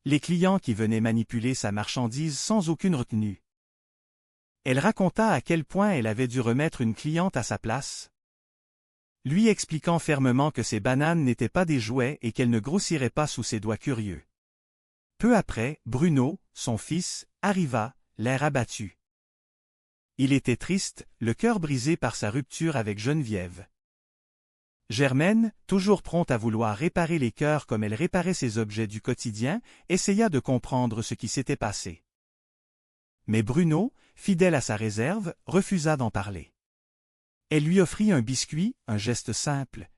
les clients qui venaient manipuler sa marchandise sans aucune retenue. Elle raconta à quel point elle avait dû remettre une cliente à sa place, lui expliquant fermement que ses bananes n'étaient pas des jouets et qu'elle ne grossirait pas sous ses doigts curieux. Peu après, Bruno, son fils, arriva, l'air abattu. Il était triste, le cœur brisé par sa rupture avec Geneviève. Germaine, toujours prompte à vouloir réparer les cœurs comme elle réparait ses objets du quotidien, essaya de comprendre ce qui s'était passé. Mais Bruno, fidèle à sa réserve, refusa d'en parler. Elle lui offrit un biscuit, un geste simple.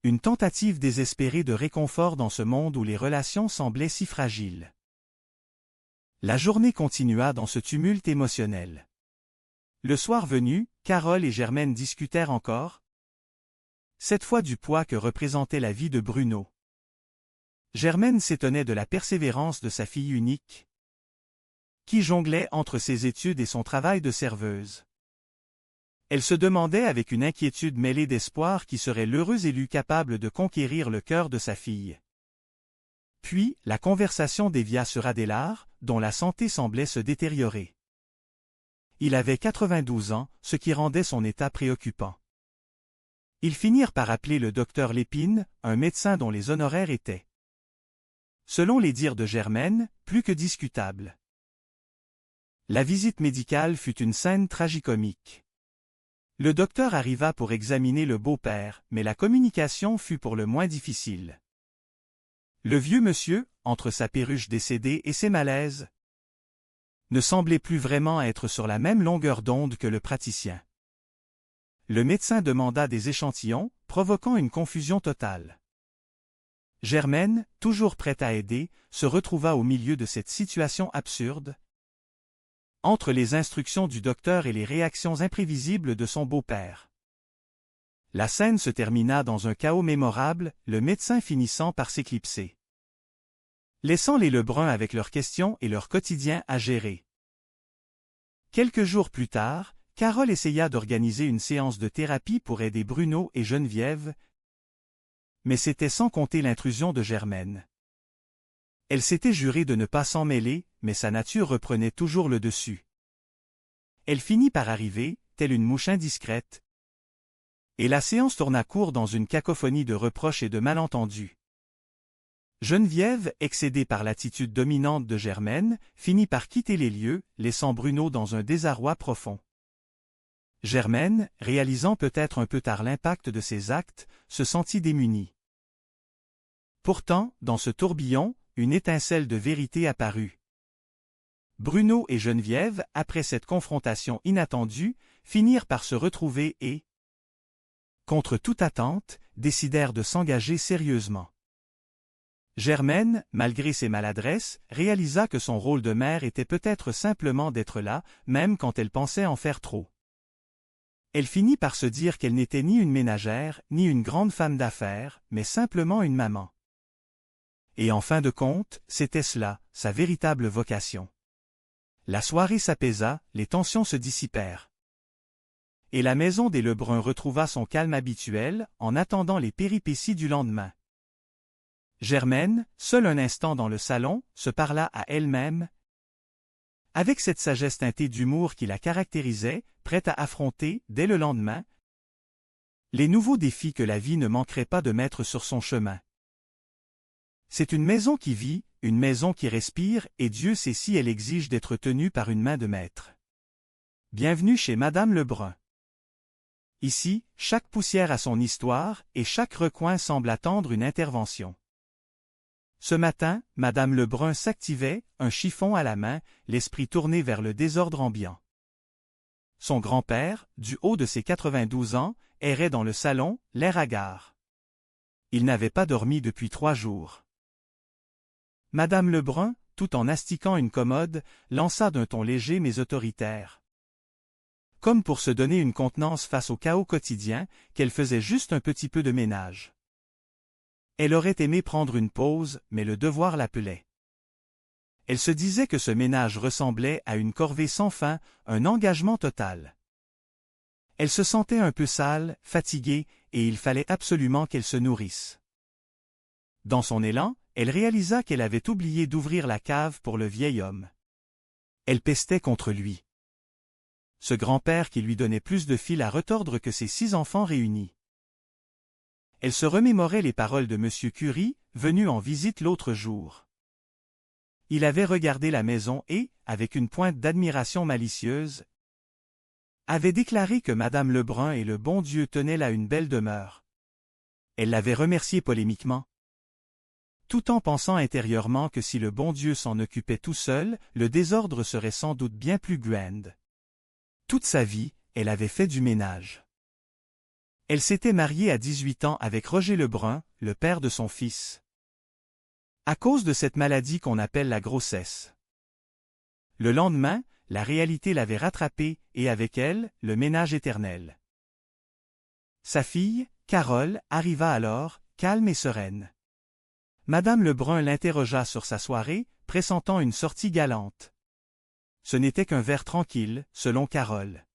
Une tentative désespérée de réconfort dans ce monde où les relations semblaient si fragiles. La journée continua dans ce tumulte émotionnel. Le soir venu, Carole et Germaine discutèrent encore, cette fois du poids que représentait la vie de Bruno. Germaine s'étonnait de la persévérance de sa fille unique, qui jonglait entre ses études et son travail de serveuse. Elle se demandait avec une inquiétude mêlée d'espoir qui serait l'heureux élu capable de conquérir le cœur de sa fille. Puis, la conversation dévia sur Adélard, dont la santé semblait se détériorer. Il avait 92 ans, ce qui rendait son état préoccupant. Ils finirent par appeler le docteur Lépine, un médecin dont les honoraires étaient, selon les dires de Germaine, plus que discutables. La visite médicale fut une scène tragicomique. Le docteur arriva pour examiner le beau-père, mais la communication fut pour le moins difficile. Le vieux monsieur, entre sa perruche décédée et ses malaises, ne semblait plus vraiment être sur la même longueur d'onde que le praticien. Le médecin demanda des échantillons, provoquant une confusion totale. Germaine, toujours prête à aider, se retrouva au milieu de cette situation absurde, entre les instructions du docteur et les réactions imprévisibles de son beau-père. La scène se termina dans un chaos mémorable, le médecin finissant par s'éclipser, laissant les Lebrun avec leurs questions et leur quotidien à gérer. Quelques jours plus tard, Carole essaya d'organiser une séance de thérapie pour aider Bruno et Geneviève, mais c'était sans compter l'intrusion de Germaine. Elle s'était jurée de ne pas s'en mêler, mais sa nature reprenait toujours le dessus. Elle finit par arriver, telle une mouche indiscrète, et la séance tourna court dans une cacophonie de reproches et de malentendus. Geneviève, excédée par l'attitude dominante de Germaine, finit par quitter les lieux, laissant Bruno dans un désarroi profond. Germaine, réalisant peut-être un peu tard l'impact de ses actes, se sentit démunie. Pourtant, dans ce tourbillon, une étincelle de vérité apparut. Bruno et Geneviève, après cette confrontation inattendue, finirent par se retrouver et, contre toute attente, décidèrent de s'engager sérieusement. Germaine, malgré ses maladresses, réalisa que son rôle de mère était peut-être simplement d'être là, même quand elle pensait en faire trop. Elle finit par se dire qu'elle n'était ni une ménagère, ni une grande femme d'affaires, mais simplement une maman. Et en fin de compte, c'était cela, sa véritable vocation. La soirée s'apaisa, les tensions se dissipèrent. Et la maison des Lebrun retrouva son calme habituel, en attendant les péripéties du lendemain. Germaine, seule un instant dans le salon, se parla à elle-même, avec cette sagesse teintée d'humour qui la caractérisait, prête à affronter, dès le lendemain, les nouveaux défis que la vie ne manquerait pas de mettre sur son chemin. C'est une maison qui vit, une maison qui respire, et Dieu sait si elle exige d'être tenue par une main de maître. Bienvenue chez Madame Lebrun. Ici, chaque poussière a son histoire, et chaque recoin semble attendre une intervention. Ce matin, Madame Lebrun s'activait, un chiffon à la main, l'esprit tourné vers le désordre ambiant. Son grand-père, du haut de ses 92 ans, errait dans le salon, l'air hagard. Il n'avait pas dormi depuis 3 jours. Madame Lebrun, tout en astiquant une commode, lança d'un ton léger mais autoritaire. Comme pour se donner une contenance face au chaos quotidien, qu'elle faisait juste un petit peu de ménage. Elle aurait aimé prendre une pause, mais le devoir l'appelait. Elle se disait que ce ménage ressemblait à une corvée sans fin, un engagement total. Elle se sentait un peu sale, fatiguée, et il fallait absolument qu'elle se nourrisse. Dans son élan, elle réalisa qu'elle avait oublié d'ouvrir la cave pour le vieil homme. Elle pestait contre lui. Ce grand-père qui lui donnait plus de fil à retordre que ses 6 enfants réunis. Elle se remémorait les paroles de M. Curie, venu en visite l'autre jour. Il avait regardé la maison et, avec une pointe d'admiration malicieuse, avait déclaré que Madame Lebrun et le bon Dieu tenaient là une belle demeure. Elle l'avait remercié polémiquement, tout en pensant intérieurement que si le bon Dieu s'en occupait tout seul, le désordre serait sans doute bien plus grand. Toute sa vie, elle avait fait du ménage. Elle s'était mariée à 18 ans avec Roger Lebrun, le père de son fils. À cause de cette maladie qu'on appelle la grossesse. Le lendemain, la réalité l'avait rattrapée, et avec elle, le ménage éternel. Sa fille, Carole, arriva alors, calme et sereine. Madame Lebrun l'interrogea sur sa soirée, pressentant une sortie galante. Ce n'était qu'un verre tranquille, selon Carole.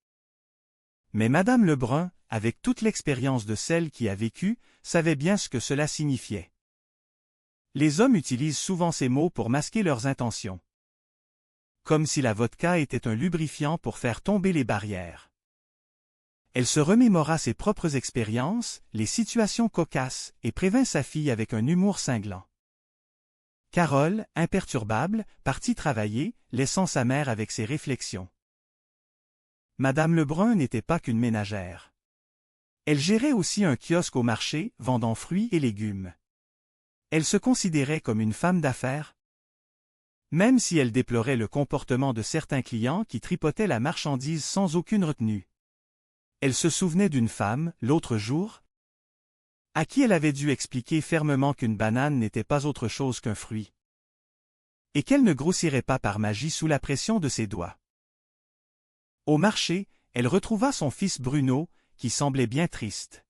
Mais Madame Lebrun, avec toute l'expérience de celle qui a vécu, savait bien ce que cela signifiait. Les hommes utilisent souvent ces mots pour masquer leurs intentions. Comme si la vodka était un lubrifiant pour faire tomber les barrières. Elle se remémora ses propres expériences, les situations cocasses, et prévint sa fille avec un humour cinglant. Carole, imperturbable, partit travailler, laissant sa mère avec ses réflexions. Madame Lebrun n'était pas qu'une ménagère. Elle gérait aussi un kiosque au marché, vendant fruits et légumes. Elle se considérait comme une femme d'affaires, même si elle déplorait le comportement de certains clients qui tripotaient la marchandise sans aucune retenue. Elle se souvenait d'une femme, l'autre jour, à qui elle avait dû expliquer fermement qu'une banane n'était pas autre chose qu'un fruit, et qu'elle ne grossirait pas par magie sous la pression de ses doigts. Au marché, elle retrouva son fils Bruno, qui semblait bien triste.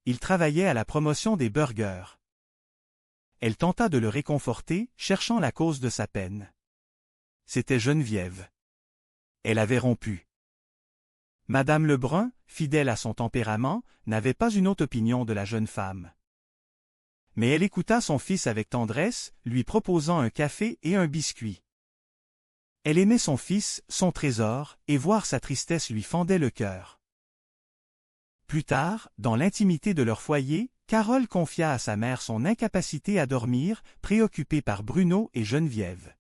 Il travaillait à la promotion des burgers. Elle tenta de le réconforter, cherchant la cause de sa peine. C'était Geneviève. Elle avait rompu. Madame Lebrun, fidèle à son tempérament, n'avait pas une haute opinion de la jeune femme. Mais elle écouta son fils avec tendresse, lui proposant un café et un biscuit. Elle aimait son fils, son trésor, et voir sa tristesse lui fendait le cœur. Plus tard, dans l'intimité de leur foyer, Carole confia à sa mère son incapacité à dormir, préoccupée par Bruno et Geneviève.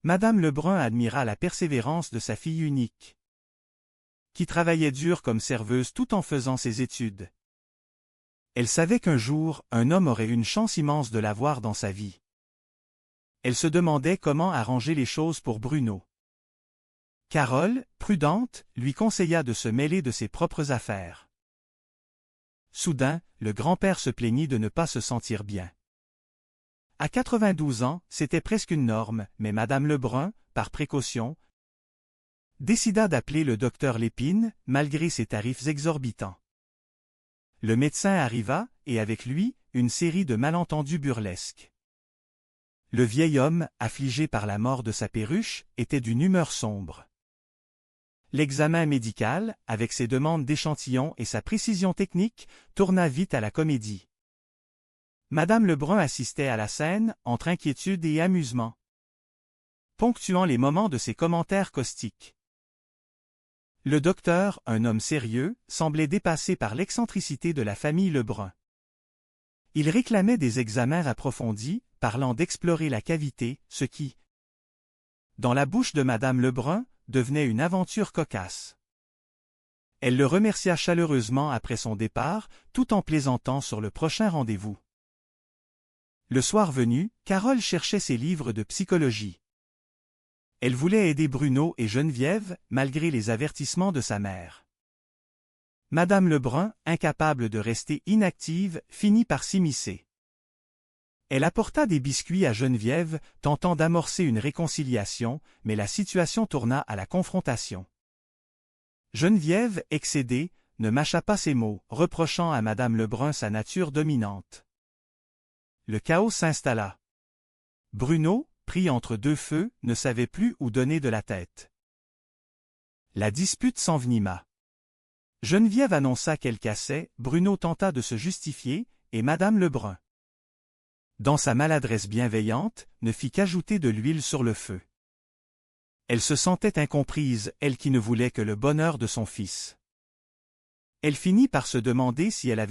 Madame Lebrun admira la persévérance de sa fille unique, qui travaillait dur comme serveuse tout en faisant ses études. Elle savait qu'un jour, un homme aurait une chance immense de la voir dans sa vie. Elle se demandait comment arranger les choses pour Bruno. Carole, prudente, lui conseilla de se mêler de ses propres affaires. Soudain, le grand-père se plaignit de ne pas se sentir bien. À 92 ans, c'était presque une norme, mais Madame Lebrun, par précaution, décida d'appeler le docteur Lépine, malgré ses tarifs exorbitants. Le médecin arriva, et avec lui, une série de malentendus burlesques. Le vieil homme, affligé par la mort de sa perruche, était d'une humeur sombre. L'examen médical, avec ses demandes d'échantillons et sa précision technique, tourna vite à la comédie. Madame Lebrun assistait à la scène, entre inquiétude et amusement, ponctuant les moments de ses commentaires caustiques. Le docteur, un homme sérieux, semblait dépassé par l'excentricité de la famille Lebrun. Il réclamait des examens approfondis, parlant d'explorer la cavité, ce qui, dans la bouche de Madame Lebrun, devenait une aventure cocasse. Elle le remercia chaleureusement après son départ, tout en plaisantant sur le prochain rendez-vous. Le soir venu, Carole cherchait ses livres de psychologie. Elle voulait aider Bruno et Geneviève, malgré les avertissements de sa mère. Madame Lebrun, incapable de rester inactive, finit par s'immiscer. Elle apporta des biscuits à Geneviève, tentant d'amorcer une réconciliation, mais la situation tourna à la confrontation. Geneviève, excédée, ne mâcha pas ses mots, reprochant à Madame Lebrun sa nature dominante. Le chaos s'installa. Bruno, pris entre deux feux, ne savait plus où donner de la tête. La dispute s'envenima. Geneviève annonça qu'elle cassait, Bruno tenta de se justifier, et Madame Lebrun dans sa maladresse bienveillante, ne fit qu'ajouter de l'huile sur le feu. Elle se sentait incomprise, elle qui ne voulait que le bonheur de son fils. Elle finit par se demander si elle avait